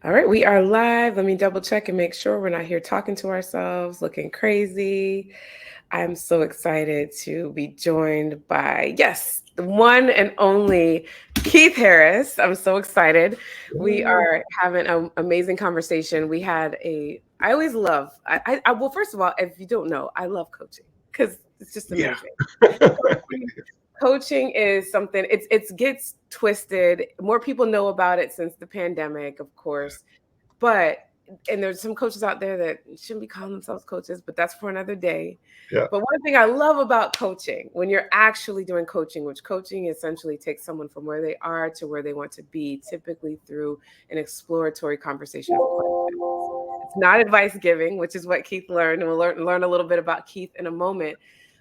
All right, we are live. Let me double check and make sure we're not here talking to ourselves, looking crazy. I'm so excited to be joined by, yes, the one and only Keith Harris. I'm so excited. We Yay. are having an amazing conversation. I always love, well, first of all, if you don't know, I love coaching because it's just Yeah. amazing. Coaching is something it's gets twisted. More people know about it since the pandemic, of course. But and there's some coaches out there that shouldn't be calling themselves coaches, but that's for another day. Yeah. But one thing I love about coaching, when you're actually doing coaching, which coaching essentially takes someone from where they are to where they want to be, typically through an exploratory conversation of questions. It's not advice giving, which is what Keith learned, and we'll learn a little bit about Keith in a moment.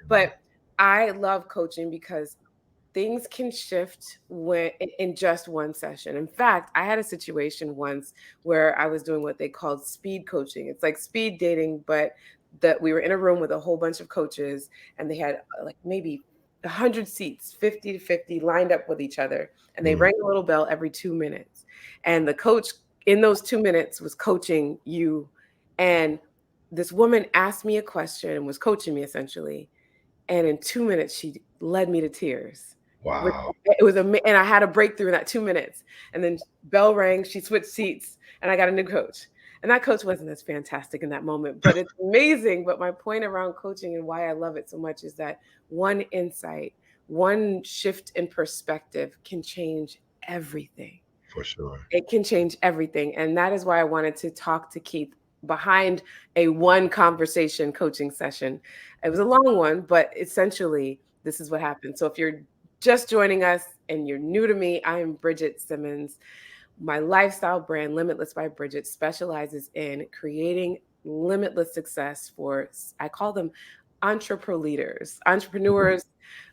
But I love coaching because things can shift when in just one session. In fact, I had a situation once where I was doing what they called speed coaching. It's like speed dating, but that we were in a room with a whole bunch of coaches and they had like maybe 100 seats, 50 to 50 lined up with each other. And they Mm. rang a little bell every 2 minutes. And the coach in those 2 minutes was coaching you. And this woman asked me a question and was coaching me essentially. And in 2 minutes, she led me to tears. Wow. It was and I had a breakthrough in that 2 minutes. And then bell rang, she switched seats, and I got a new coach. And that coach wasn't as fantastic in that moment, but it's amazing. But my point around coaching and why I love it so much is that one insight, one shift in perspective can change everything. For sure. It can change everything. And that is why I wanted to talk to Keith behind a one conversation coaching session. It was a long one, but essentially, this is what happened. So if you're just joining us and you're new to me, I am Bridget Simmons. My lifestyle brand, Limitless by Bridget, specializes in creating limitless success for, I call them Mhm. entrepreneurs,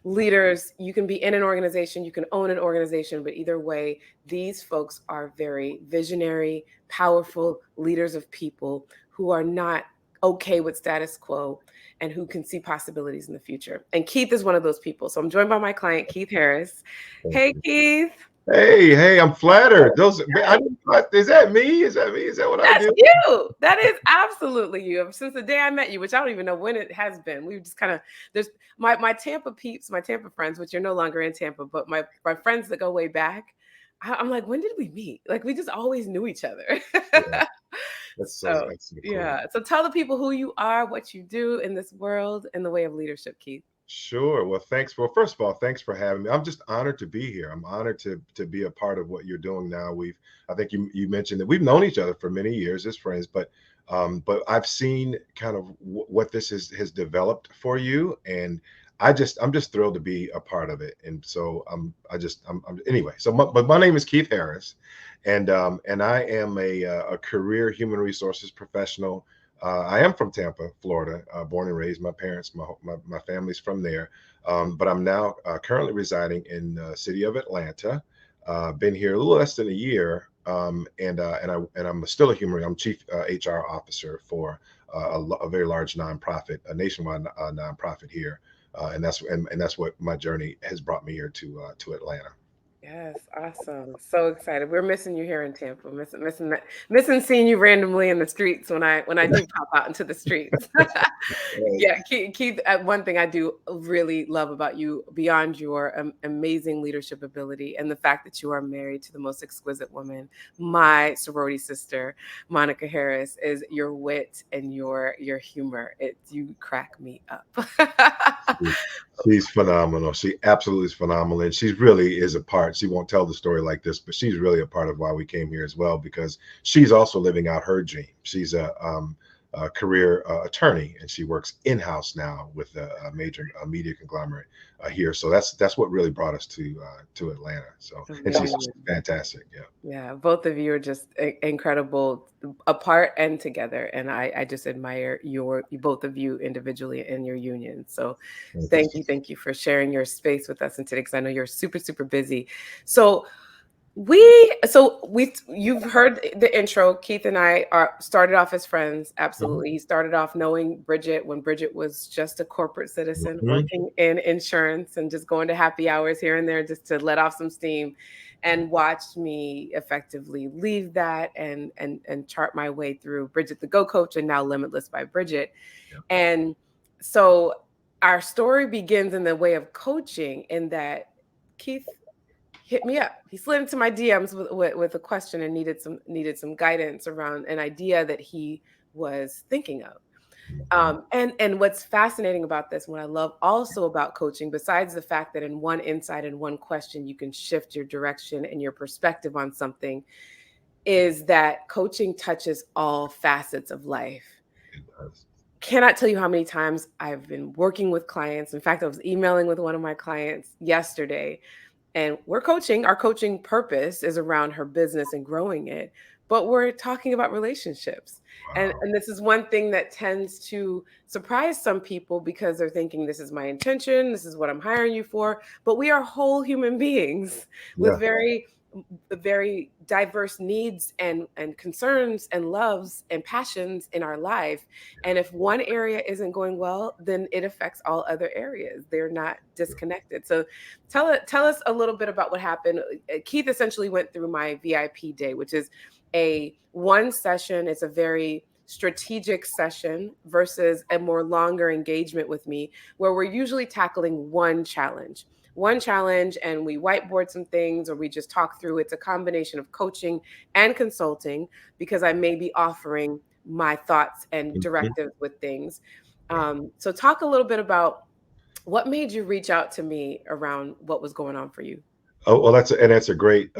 leaders. You can be in an organization, you can own an organization, but either way, these folks are very visionary, powerful leaders of people who are not okay with status quo and who can see possibilities in the future. And Keith is one of those people. So I'm joined by my client, Keith Harris. Thank Hey, you. Keith. Hey, I'm flattered. I didn't, is that me? Is that me? Is that what I That's do? you. That is absolutely you. Since the day I met you, which I don't even know when it has been. We just kind of there's my Tampa peeps, my Tampa friends, which you're no longer in Tampa, but my friends that go way back. I'm like, when did we meet? Like we just always knew each other. Yeah, So that's so cool. yeah. So tell the people who you are, what you do in this world in the way of leadership, Keith. Sure. Well, thanks. Well, first of all, thanks for having me. I'm just honored to be here. I'm honored to be a part of what you're doing now. I think you mentioned that we've known each other for many years as friends, but I've seen kind of what this has developed for you, and I'm just thrilled to be a part of it. And so I'm anyway. But my name is Keith Harris, and I am a career human resources professional. I am from Tampa, Florida, born and raised. My parents, my family's from there. But I'm now currently residing in the city of Atlanta. Been here a little less than a year, and I'm still a human. I'm chief HR officer for a very large nonprofit, a nationwide nonprofit here, and that's what my journey has brought me here to Atlanta. Yes, awesome. So excited. We're missing you here in Tampa. Missing seeing you randomly in the streets when I do pop out into the streets. Right. Yeah, Keith, one thing I do really love about you, beyond your amazing leadership ability and the fact that you are married to the most exquisite woman, my sorority sister, Monica Harris, is your wit and your humor. You crack me up. She- She's phenomenal. She absolutely is phenomenal. And she really is a part. She won't tell the story like this, but she's really a part of why we came here as well, because she's also living out her dream. She's a career attorney, and she works in-house now with a major media conglomerate here. So that's what really brought us to Atlanta. So, and she's Amazing. fantastic. Yeah. Yeah, both of you are just incredible apart and together. And I just admire both of you individually and your union. So Thank you. thank you for sharing your space with us and today because I know you're super, super busy. So you've heard the intro. Keith and I are started off as friends. Mhm. Absolutely. He started off knowing Bridget when Bridget was just a corporate citizen Mhm. working in insurance and just going to happy hours here and there just to let off some steam. and watched me effectively leave that and chart my way through Bridget the Go Coach and now Limitless by Bridget. Yeah. And so our story begins in the way of coaching, in that Keith hit me up. He slid into my DMs with a question and needed some guidance around an idea that he was thinking of. Mhm. And what's fascinating about this, what I love also about coaching, besides the fact that in one insight and one question you can shift your direction and your perspective on something, is that coaching touches all facets of life. It does. Cannot tell you how many times I've been working with clients. In fact, I was emailing with one of my clients yesterday, and we're coaching. Our coaching purpose is around her business and growing it, but we're talking about relationships. Wow. And this is one thing that tends to surprise some people, because they're thinking, this is my intention, this is what I'm hiring you for. But we are whole human beings with Yeah. very diverse needs and concerns and loves and passions in our life. And if one area isn't going well, then it affects all other areas. They're not disconnected. So tell us a little bit about what happened. Keith essentially went through my VIP day, which is a one session. It's a very strategic session versus a more longer engagement with me, where we're usually tackling one challenge, and we whiteboard some things, or we just talk through. It's a combination of coaching and consulting, because I may be offering my thoughts and Mhm. directives with things. Yeah. So talk a little bit about what made you reach out to me around what was going on for you. Oh, well, that's a great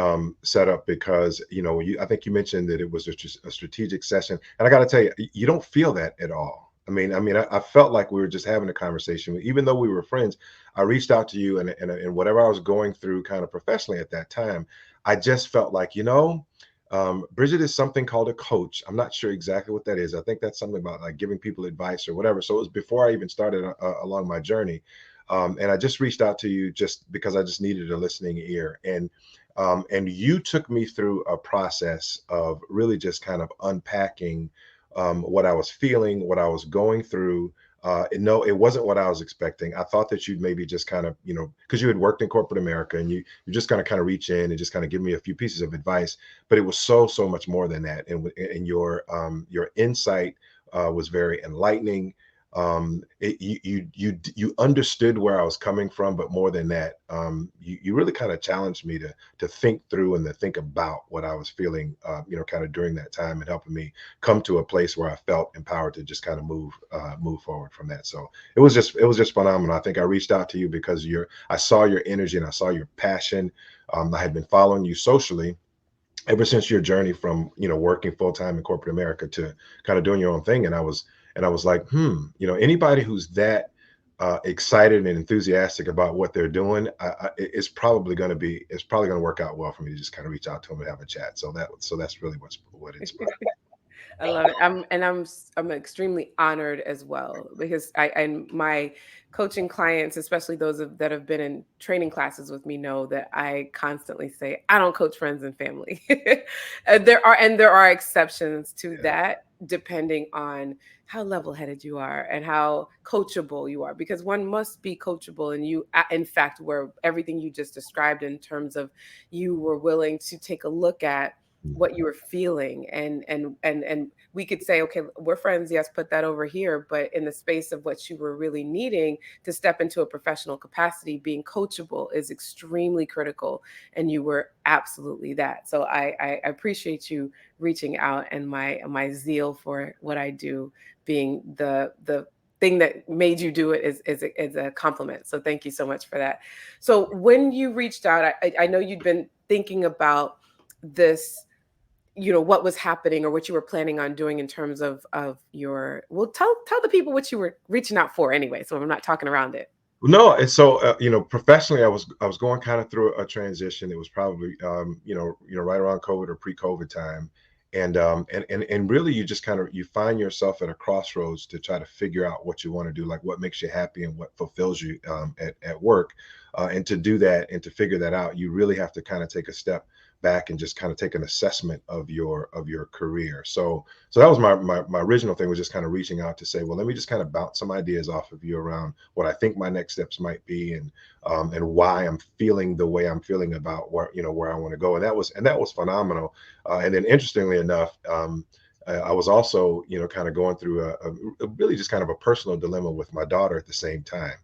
setup because I think you mentioned that it was a strategic session, and I got to tell you, you don't feel that at all. I felt like we were just having a conversation, even though we were friends. I reached out to you, and whatever I was going through, kind of professionally at that time, I just felt like Bridget is something called a coach. I'm not sure exactly what that is. I think that's something about like giving people advice or whatever. So it was before I even started along my journey. And I just reached out to you just because I just needed a listening ear. And you took me through a process of really just kind of unpacking what I was feeling, what I was going through. No, it wasn't what I was expecting. I thought that you'd maybe just kind of, because you had worked in corporate America, and you're just going to kind of reach in and just kind of give me a few pieces of advice. But it was so much more than that. And your insight was very enlightening. You understood where I was coming from, but more than that, you really kind of challenged me to think through and to think about what I was feeling, kind of during that time, and helping me come to a place where I felt empowered to just kind of move forward from that. So it was just phenomenal. I think I reached out to you because I saw your energy and I saw your passion. I had been following you socially ever since your journey from working full time in corporate America to kind of doing your own thing, and I was like, anybody who's that excited and enthusiastic about what they're doing, it's probably going to work out well for me to just kind of reach out to them and have a chat. So that's really what inspired. I love it. I'm extremely honored as well, because I and my coaching clients, especially that have been in training classes with me, know that I constantly say I don't coach friends and family. And there are exceptions to Yeah. that, depending on how level-headed you are and how coachable you are, because one must be coachable. And you, in fact, were everything you just described, in terms of you were willing to take a look at what you were feeling, and we could say, okay, we're friends, yes, put that over here. But in the space of what you were really needing to step into a professional capacity, being coachable is extremely critical, and you were absolutely that. So I appreciate you reaching out, and my zeal for what I do being the thing that made you do it is a compliment. So thank you so much for that. So when you reached out, I know you'd been thinking about this, what was happening or what you were planning on doing in terms of your, well, tell the people what you were reaching out for anyway, so I'm not talking around it. No, and so professionally, I was going kind of through a transition. It was probably right around COVID or pre-COVID time, and really you just kind of you find yourself at a crossroads to try to figure out what you want to do, like what makes you happy and what fulfills you at work, and to do that and to figure that out, you really have to kind of take a step back and just kind of take an assessment of your career. So that was my original thing, was just kind of reaching out to say, well, let me just kind of bounce some ideas off of you around what I think my next steps might be, and why I'm feeling the way I'm feeling about where I want to go. And that was phenomenal. And then interestingly enough, I was also, kind of going through a really just kind of a personal dilemma with my daughter at the same time.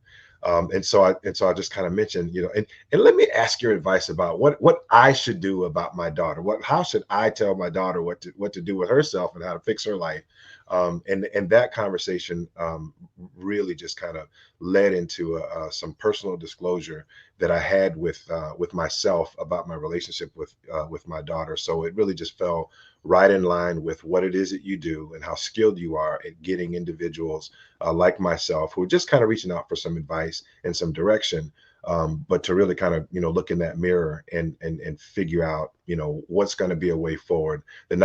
And so I just kind of mentioned, and let me ask your advice about what I should do about my daughter. How should I tell my daughter what to do with herself and how to fix her life? And that conversation really just kind of led into some personal disclosure that I had with myself about my relationship with my daughter. So it really just fell right in line with what it is that you do and how skilled you are at getting individuals like myself, who are just kind of reaching out for some advice and some direction, but to really kind of look in that mirror and figure out what's going to be a way forward that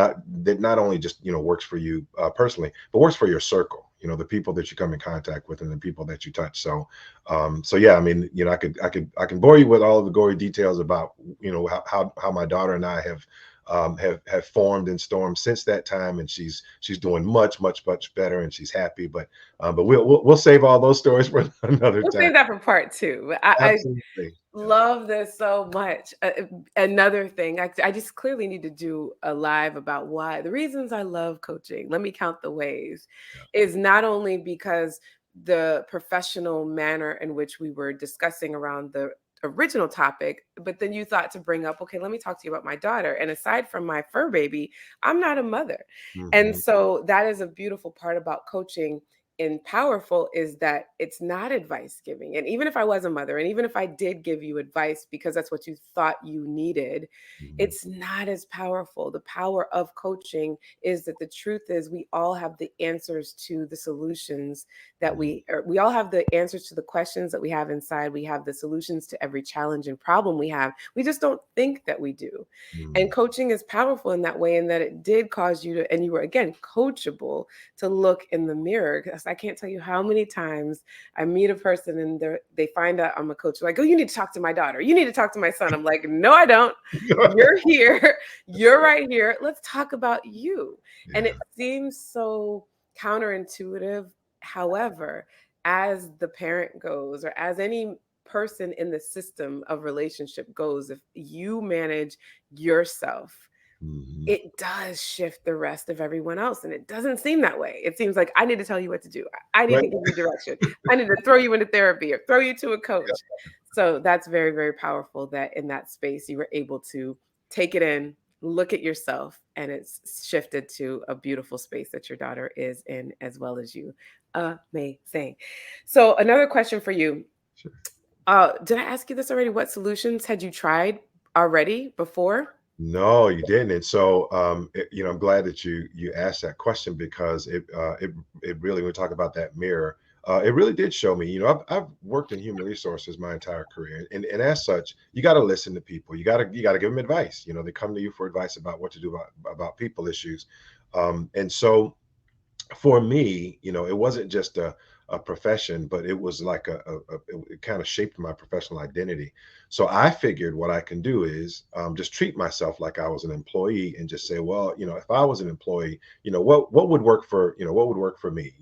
not only just works for you personally, but works for your circle. The people that you come in contact with and the people that you touch. So yeah, I mean, I can bore you with all of the gory details about how my daughter and I have formed and stormed since that time, and she's doing much better, and she's happy. But we'll save all those stories for another We'll time. save that for part two. I Absolutely. Yeah. love this so much. Another thing, I just clearly need to do a live about why the reasons I love coaching. Let me count the ways. Yeah. Is not only because the professional manner in which we were discussing around the original topic, but then you thought to bring up, okay, let me talk to you about my daughter. And aside from my fur baby, I'm not a mother. And Hmm. so that is a beautiful part about coaching and powerful, is that it's not advice giving. And even if I was a mother, and even if I did give you advice because that's what you thought you needed, Hmm. it's not as powerful. The power of coaching is that the truth is we all have the answers to the solutions that Hmm. we all have the answers to the questions that we have inside. We have the solutions to every challenge and problem we have. We just don't think that we do. And Hmm. coaching is powerful in that way, in that it did cause you to, and you were again coachable to look in the mirror. 'Cause I can't tell you how many times I meet a person and they find out I'm a coach. They're like, oh, you need to talk to my daughter. You need to talk to my son. I'm like, no, I don't. You're here. You're right here. Let's talk about you. And it Yeah. seems so counterintuitive. However, as the parent goes, or as any person in the system of relationship goes, if you manage yourself, Hmm. it does shift the rest of everyone else. And it doesn't seem that way. It seems like I need to tell you what to do. I need Right. to give you direction. I need to throw you into therapy or throw you to a coach. So that's very, very powerful that in that space you were able to take it in, look at yourself, and it's shifted to a beautiful space that your daughter is in as well as you. Amazing. So another question for you. Sure. Did I ask you this already? What solutions had you tried already before? No, you didn't. And so, I'm glad that you asked that question, because it really, when we talk about that mirror, it really did show me. I've worked in human resources my entire career, and as such, you got to listen to people. You got to give them advice. They come to you for advice about what to do about people issues, and so for me, it wasn't just a profession, but it was like it kind of shaped my professional identity. So I figured what I can do is just treat myself like I was an employee, and just say, well, if I was an employee, what would work what would work for me?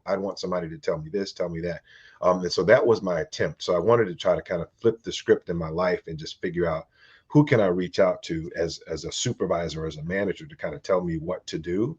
I'd want somebody to tell me this, tell me that. And so that was my attempt. So I wanted to try to kind of flip the script in my life and just figure out who can I reach out to as a supervisor, as a manager, to kind of tell me what to do.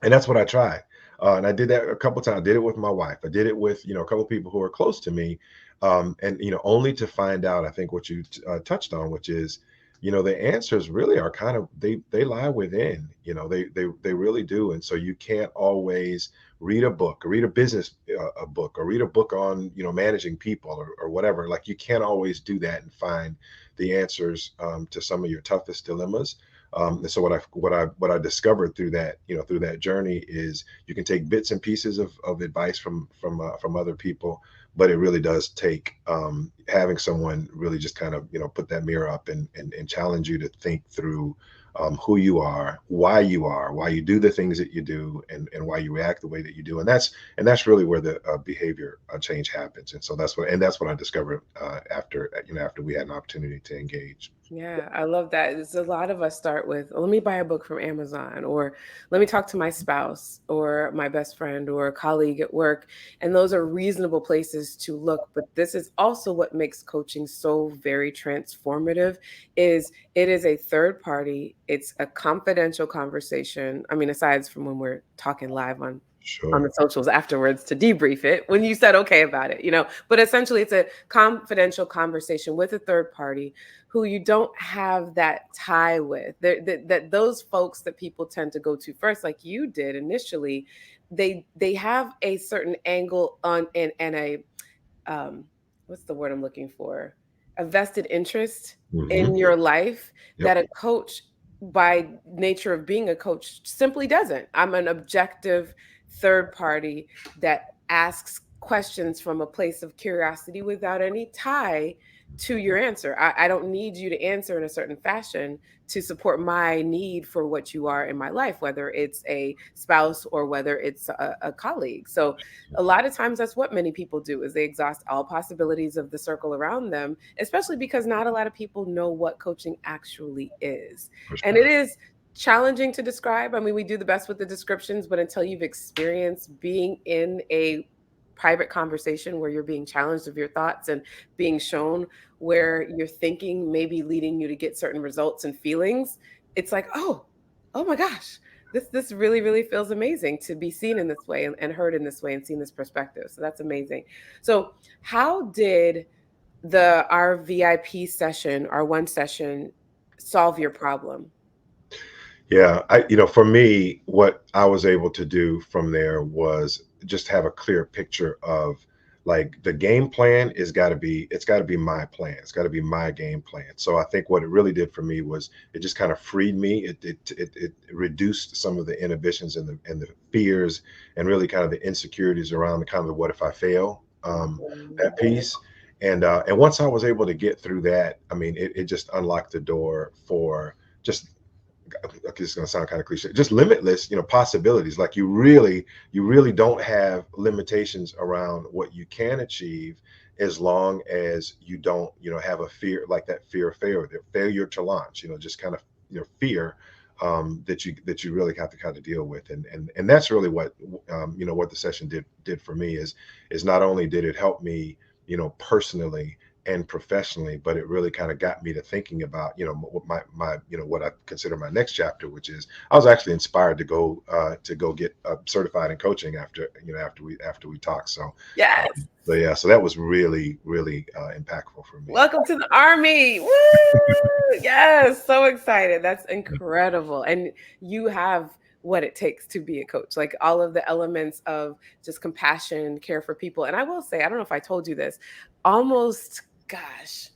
And that's what I tried. And I did that a couple times. I did it with my wife. I did it with, a couple of people who are close to me. And, only to find out, I think what you touched on, which is, the answers really are kind of, they lie within, they really do. And so you can't always read a book, or read a business a book, or read a book on, managing people, or whatever. Like, you can't always do that and find the answers to some of your toughest dilemmas. And so what I discovered through that journey is, you can take bits and pieces of advice from other people, but it really does take having someone really just kind of put that mirror up and challenge you to think through who you are, why you do the things that you do, and why you react the way that you do, and that's really where the behavior change happens. And so that's what I discovered after we had an opportunity to engage. Yeah, I love that. It's a lot of us start with, let me buy a book from Amazon, or let me talk to my spouse or my best friend or a colleague at work. And those are reasonable places to look. But this is also what makes coaching so very transformative is it is a third party. It's a confidential conversation. I mean, aside from when we're talking live on the Sure. socials afterwards to debrief it when you said okay about it, but essentially it's a confidential conversation with a third party who you don't have that tie with. That those folks that people tend to go to first, like you did initially, they have a certain angle on and a um, what's the word I'm looking for? A vested interest Hmm. in your life Yep. that a coach, by nature of being a coach, simply doesn't. I'm an objective third party that asks questions from a place of curiosity without any tie to your answer. I don't need you to answer in a certain fashion to support my need for what you are in my life, whether it's a spouse or whether it's a colleague. So a lot of times that's what many people do is they exhaust all possibilities of the circle around them, especially because not a lot of people know what coaching actually is. For And it sure. is challenging to describe. I mean, we do the best with the descriptions, but until you've experienced being in a private conversation where you're being challenged of your thoughts and being shown where your thinking may be leading you to get certain results and feelings, it's like, oh my gosh, this really really feels amazing to be seen in this way and heard in this way and seen this perspective. So that's amazing. So how did the our VIP session, our one session, solve your problem? Yeah, for me, what I was able to do from there was just have a clear picture of like the game plan it's got to be my plan. It's got to be my game plan. So I think what it really did for me was it just kind of freed me. It reduced some of the inhibitions and the fears and really kind of the insecurities around the kind of what if I fail, Mhm. that piece. And once I was able to get through that, I mean, it just unlocked the door for just, okay, it's going to sound kind of cliche, just limitless, possibilities. Like you really don't have limitations around what you can achieve as long as you don't, have a fear, like that fear of failure, the failure to launch, just kind of, fear, that you really have to kind of deal with. And that's really what, what the session did for me is not only did it help me, personally and professionally, but it really kind of got me to thinking about, what my what I consider my next chapter, which is I was actually inspired to go get certified in coaching after, after we talked. Yes. So yeah, so that was really really impactful for me. Welcome to the army. Woo! Yes, so excited. That's incredible. And you have what it takes to be a coach, like all of the elements of just compassion, care for people. And I will say, I don't know if I told you this, almost, gosh,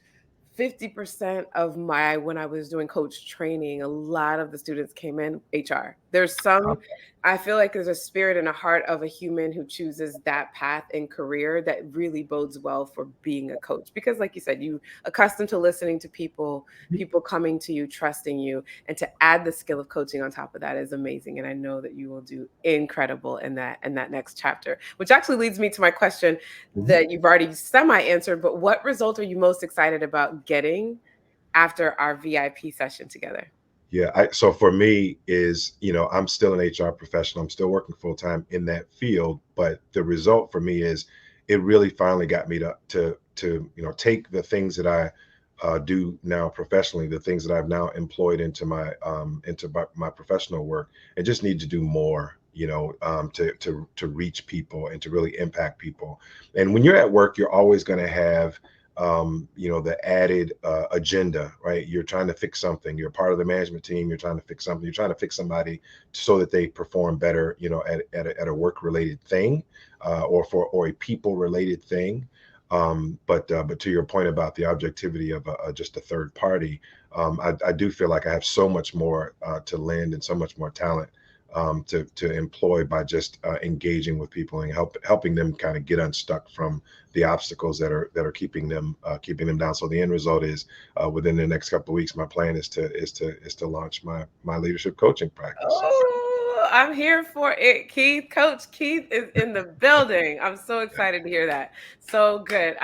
50% of my when I was doing coach training, a lot of the students came in HR. There's some, I feel like there's a spirit and a heart of a human who chooses that path in career that really bodes well for being a coach. Because like you said, you accustomed to listening to people, people coming to you, trusting you, and to add the skill of coaching on top of that is amazing. And I know that you will do incredible in that next chapter, which actually leads me to my question Mhm. that you've already semi answered, but what result are you most excited about getting after our VIP session together? Yeah, so for me is, I'm still an HR professional. I'm still working full time in that field, but the result for me is it really finally got me to take the things that I do now professionally, the things that I've now employed into my professional work, and just need to do more. To reach people and to really impact people. And when you're at work, you're always going to have the added agenda, right? You're trying to fix something. You're part of the management team. You're trying to fix something. You're trying to fix somebody so that they perform better, at a work related thing, or a people related thing. But to your point about the objectivity of just a third party, I do feel like I have so much more to lend and so much more talent to employ by just engaging with people and helping them kind of get unstuck from the obstacles that are keeping them down. So the end result is within the next couple of weeks, my plan is to launch my leadership coaching practice. Oh, I'm here for it, Keith. Coach Keith is in the building. I'm so excited to hear that. So good.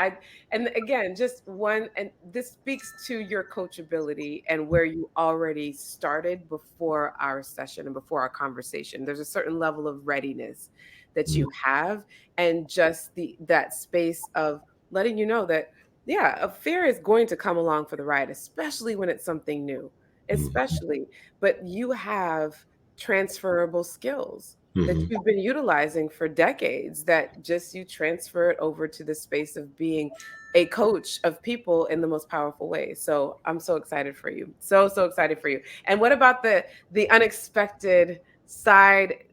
And again, just one, and this speaks to your coachability and where you already started before our session and before our conversation. There's a certain level of readiness that Mm, you have, and just the that space of letting you know that, yeah, a fear is going to come along for the ride, especially when it's something new, mm, especially, but you have transferable skills that mhm. you've been utilizing for decades, that just you transfer it over to the space of being a coach of people in the most powerful way. So I'm so excited for you. So excited for you. And what about the unexpected side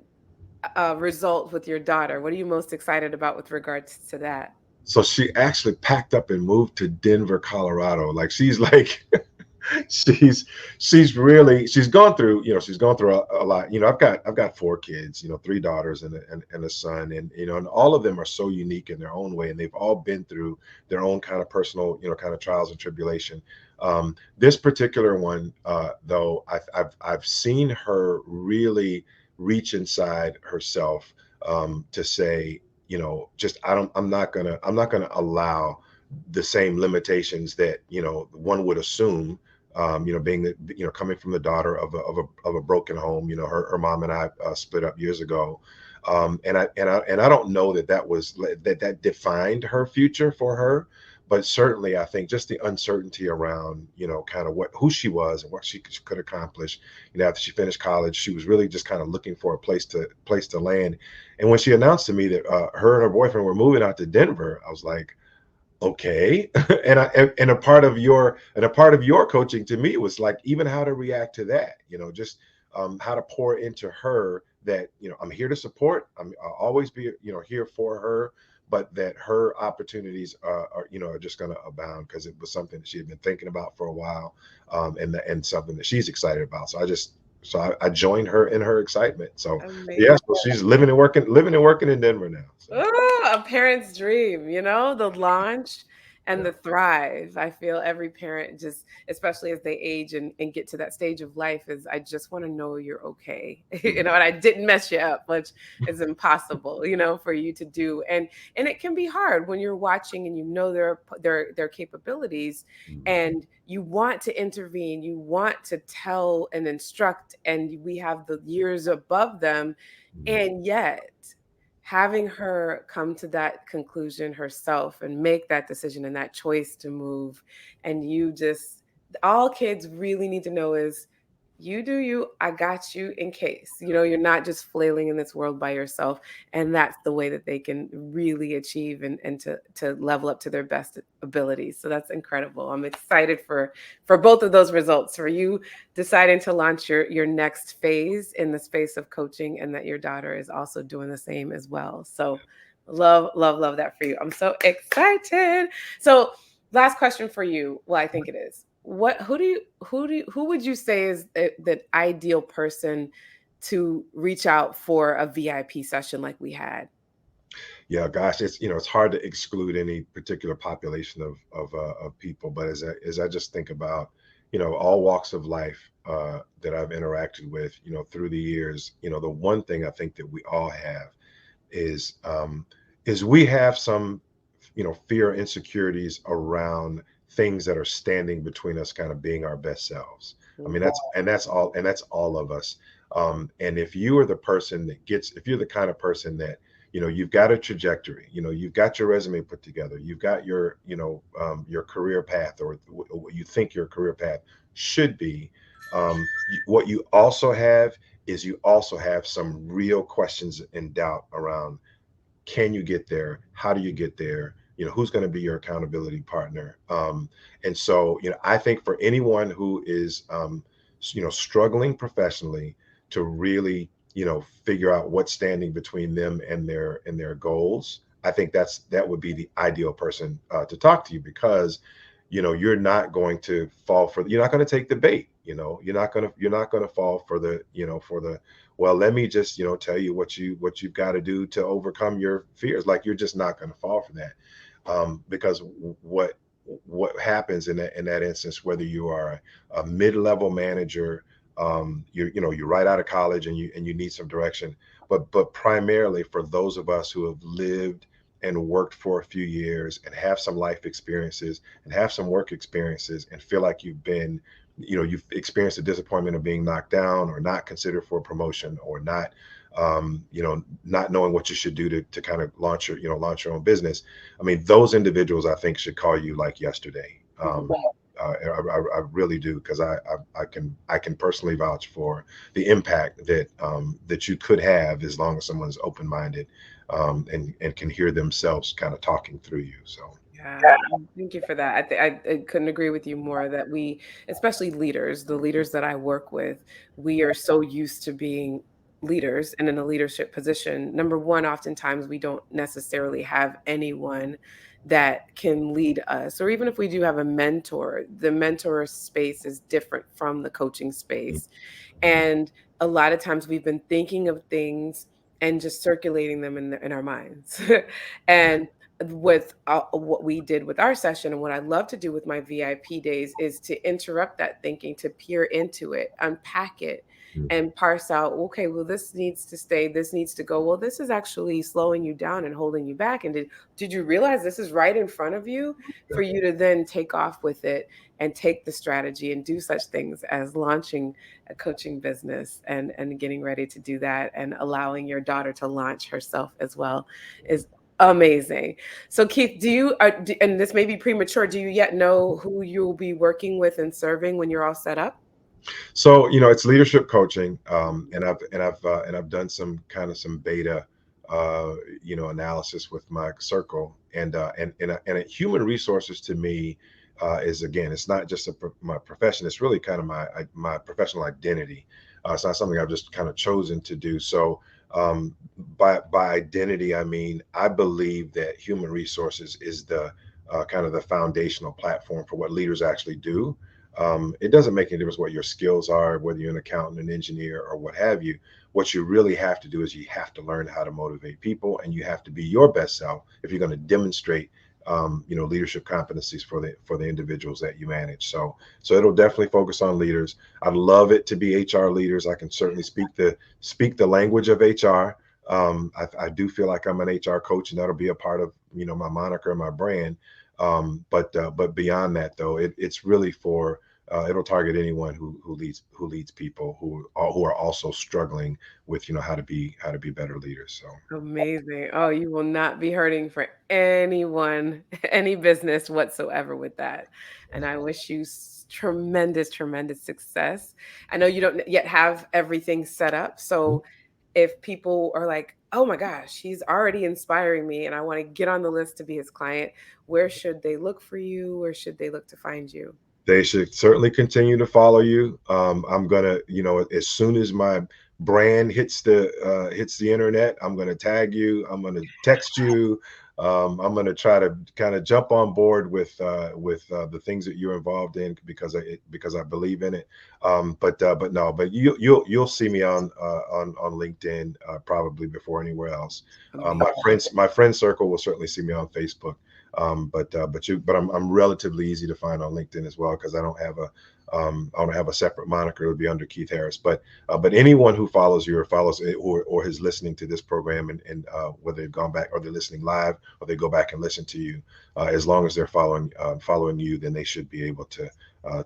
result with your daughter? What are you most excited about with regards to that? So she actually packed up and moved to Denver, Colorado. Like she's like she's she's gone through, she's gone through a lot. I've got 4 kids, 3 daughters and a son, and and all of them are so unique in their own way, and they've all been through their own kind of personal, kind of trials and tribulation. This particular one, though, I've seen her really reach inside herself, to say, just I'm not gonna allow the same limitations that one would assume, being that, coming from the daughter of a broken home. Her mom and I split up years ago, and I don't know that defined her future for her, but certainly I think just the uncertainty around, kind of who she was and what she could accomplish. After she finished college, she was really just kind of looking for a place to land. And when she announced to me that her and her boyfriend were moving out to Denver, I was like, okay. And a part of your coaching to me was like, even how to react to that, just how to pour into her that, I'm here to support. I'll always be, here for her, but that her opportunities are just going to abound, because it was something that she had been thinking about for a while, and something that she's excited about. So I joined her in her excitement. So yeah, Amazing. so she's living and working in Denver now. So Oh, a parent's dream, the launch and the thrive. I feel every parent, just especially as they age and get to that stage of life, is I just want to know you're okay. yeah. And I didn't mess you up, which is impossible, for you to do. And it can be hard when you're watching and their capabilities, Mhm. and you want to intervene, you want to tell and instruct, and we have the years above them, Mhm. and yet having her come to that conclusion herself and make that decision and that choice to move, and you just, all kids really need to know is, you do you, I got you, in case you're not just flailing in this world by yourself. And that's the way that they can really achieve and to level up to their best abilities. So that's incredible. I'm excited for both of those results, for you deciding to launch your next phase in the space of coaching, and that your daughter is also doing the same as well. So love that for you. I'm so excited. So last question for you. Well, I think it is. What who would you say is the ideal person to reach out for a VIP session like we had? Yeah, gosh, it's hard to exclude any particular population of people, but as I just think about, all walks of life that I've interacted with, through the years, the one thing I think that we all have is um, is we have some, fear, insecurities around things that are standing between us kind of being our best selves. I mean, Mhm. that's all of us. And if you're the kind of person that, you've got a trajectory, you've got your resume put together, you've got your career path, or what you think your career path should be. What you also have is you also have some real questions and doubt around, can you get there? How do you get there? Who's going to be your accountability partner? And so, I think for anyone who is, struggling professionally to really, figure out what's standing between them and their goals, I think that would be the ideal person to talk to you, because, you're not going to take the bait. You're not going to fall for the, well, let me just, tell you what you've got to do to overcome your fears. Like, you're just not going to fall for that, because what happens in that instance, whether you are a mid-level manager, you're right out of college and you need some direction. But primarily for those of us who have lived and worked for a few years and have some life experiences and have some work experiences and feel like you've experienced the disappointment of being knocked down or not considered for a promotion or not knowing what you should do to kind of launch your own business. I mean, those individuals I think should call you like yesterday. Mhm. I really do, because I can personally vouch for the impact that you could have as long as someone's open minded, and can hear themselves kind of talking through you. So Yeah, thank you for that. I couldn't agree with you more that we, especially leaders, the leaders that I work with, we are so used to being leaders and in a leadership position. Number one, oftentimes we don't necessarily have anyone that can lead us, or even if we do have a mentor, the mentor space is different from the coaching space. And a lot of times we've been thinking of things and just circulating them in our minds. And with what we did with our session and what I love to do with my VIP days is to interrupt that thinking, to peer into it, unpack it, and parse out, okay, well, this needs to stay, this needs to go. Well, this is actually slowing you down and holding you back. And did you realize this is right in front of you for you to then take off with it and take the strategy and do such things as launching a coaching business and getting ready to do that and allowing your daughter to launch herself as well is amazing. So Keith, and this may be premature, do you yet know who you'll be working with and serving when you're all set up? So it's leadership coaching, and I've done some beta, uh, analysis with my circle, and human resources to me is, again, it's not just my profession; it's really kind of my professional identity. It's not something I've just kind of chosen to do. So by identity, I mean I believe that human resources is the kind of the foundational platform for what leaders actually do. It doesn't make any difference what your skills are, whether you're an accountant, an engineer, or what have you. What you really have to do is you have to learn how to motivate people, and you have to be your best self if you're going to demonstrate, leadership competencies for the individuals that you manage. So it'll definitely focus on leaders. I'd love it to be HR leaders. I can certainly speak the language of HR. I do feel like I'm an HR coach, and that'll be a part of my moniker and my brand. But beyond that, though, it's really for it'll target anyone who leads people who are also struggling with how to be better leaders. So Amazing. Oh, you will not be hurting for anyone, any business whatsoever with that. And I wish you tremendous, tremendous success. I know you don't yet have everything set up. So if people are like, oh my gosh, he's already inspiring me and I want to get on the list to be his client, where should they look for you? Where should they look to find you? they should certainly continue to follow you. I'm gonna, as soon as my brand hits the internet, I'm gonna tag you. I'm gonna text you. I'm gonna try to kind of jump on board with the things that you're involved in, because I believe in it. But no, but you'll see me on LinkedIn, probably before anywhere else. Amazing. My friend circle will certainly see me on Facebook. But I'm relatively easy to find on LinkedIn as well, because I don't have a separate moniker. It would be under Keith Harris. But anyone who follows you or follows it, or is listening to this program, and whether they've gone back or they're listening live or they go back and listen to you, as long as they're following you, then they should be able to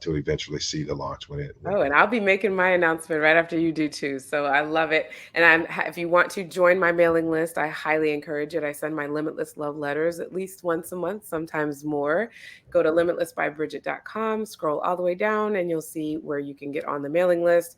eventually see the launch when. Oh, and I'll be making my announcement right after you do too. So I love it. And if you want to join my mailing list, I highly encourage it. I send my limitless love letters at least once a month, sometimes more. Go to limitlessbybridget.com, scroll all the way down, and you'll see where you can get on the mailing list.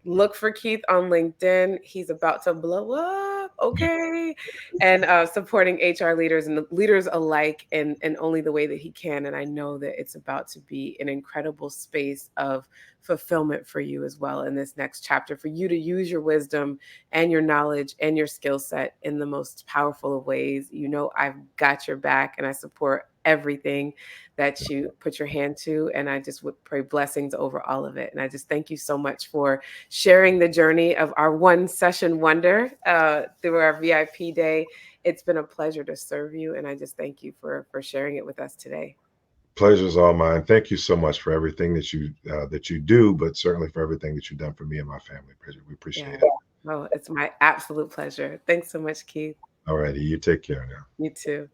Look for Keith on LinkedIn. He's about to blow up. Okay. And supporting HR leaders and leaders alike in only the way that he can. And I know that it's about to be an incredible space of fulfillment for you as well in this next chapter, for you to use your wisdom and your knowledge and your skill set in the most powerful of ways. You know, I've got your back and I support everything that you put your hand to. And I just would pray blessings over all of it. And I just thank you so much for sharing the journey of our one session wonder through our VIP day. It's been a pleasure to serve you. And I just thank you for sharing it with us today. Pleasure's all mine. Thank you so much for everything that you do, but certainly for everything that you've done for me and my family, Bridget. We appreciate Yeah. it. Well, it's my absolute pleasure. Thanks so much, Keith. All righty, you take care now. You too.